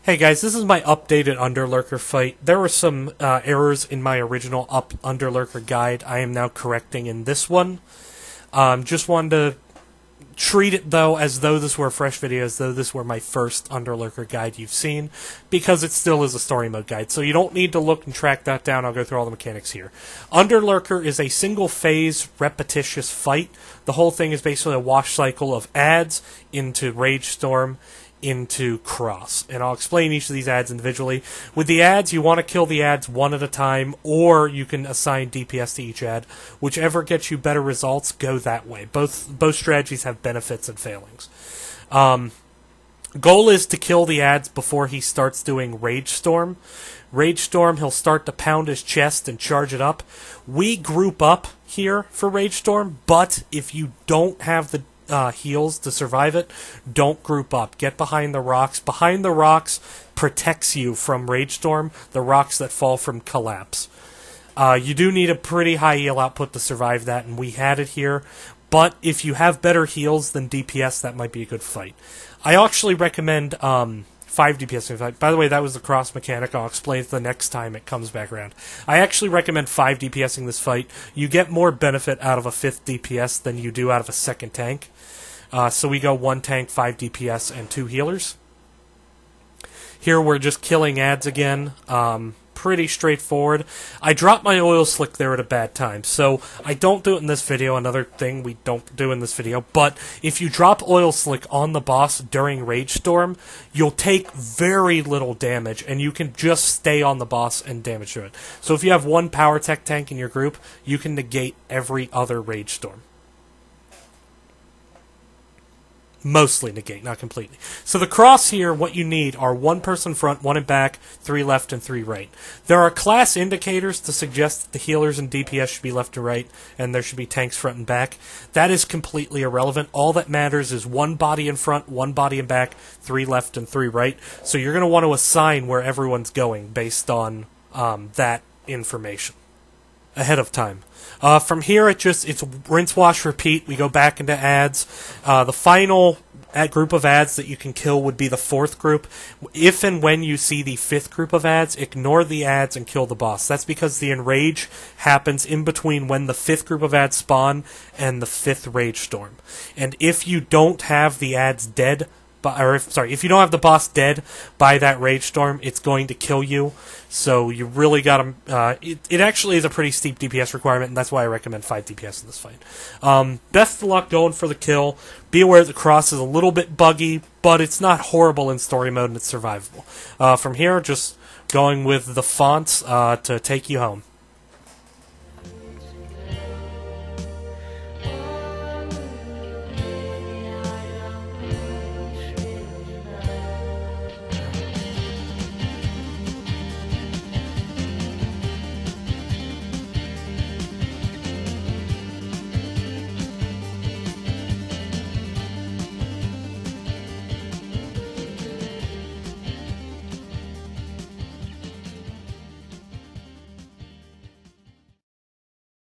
Hey guys, this is my updated Underlurker fight. There were some errors in my original Underlurker guide I am now correcting in this one. Just wanted to treat it, though, as though this were a fresh video, as though this were my first Underlurker guide you've seen, because it still is a story mode guide, so you don't need to look and track that down. I'll go through all the mechanics here. Underlurker is a single-phase, repetitious fight. The whole thing is basically a wash cycle of adds into Rage Storm, into Cross, and I'll explain each of these adds individually. With the adds, you want to kill the adds one at a time, or you can assign DPS to each add. Whichever gets you better results, go that way. Both strategies have benefits and failings. Goal is to kill the adds before he starts doing Rage Storm. Rage Storm, he'll start to pound his chest and charge it up. We group up here for Rage Storm, but if you don't have the heals to survive it, don't group up. Get behind the rocks. Behind the rocks protects you from Rage Storm, the rocks that fall from Collapse. You do need a pretty high heal output to survive that, and we had it here. But if you have better heals than DPS, that might be a good fight. I actually recommend 5 DPS in fight. By the way, that was the cross mechanic. I'll explain it the next time it comes back around. I actually recommend 5 DPSing this fight. You get more benefit out of a 5th DPS than you do out of a 2nd tank. So we go 1 tank, 5 DPS, and 2 healers. Here we're just killing adds again. Pretty straightforward. I dropped my oil slick there at a bad time, so I don't do it in this video. Another thing we don't do in this video. But if you drop oil slick on the boss during Rage Storm, you'll take very little damage, and you can just stay on the boss and damage to it. So if you have 1 power tech tank in your group, you can negate every other Rage Storm. Mostly negate, not completely. So the cross here, what you need are 1 person front, 1 in back, 3 left, and 3 right. There are class indicators to suggest that the healers and DPS should be left and right, and there should be tanks front and back. That is completely irrelevant. All that matters is 1 body in front, 1 body in back, 3 left, and 3 right. So you're going to want to assign where everyone's going based on that information ahead of time. From here, it's rinse, wash, repeat. We go back into adds. The final group of adds that you can kill would be the 4th group. If and when you see the 5th group of adds, ignore the adds and kill the boss. That's because the enrage happens in between when the 5th group of adds spawn and the 5th Rage Storm. And if you don't have the adds dead, if you don't have the boss dead by that Rage Storm, it's going to kill you. So you really got to... it actually is a pretty steep DPS requirement, and that's why I recommend 5 DPS in this fight. Best of luck going for the kill. Be aware the cross is a little bit buggy, but it's not horrible in story mode, and it's survivable. From here, just going with the fonts to take you home.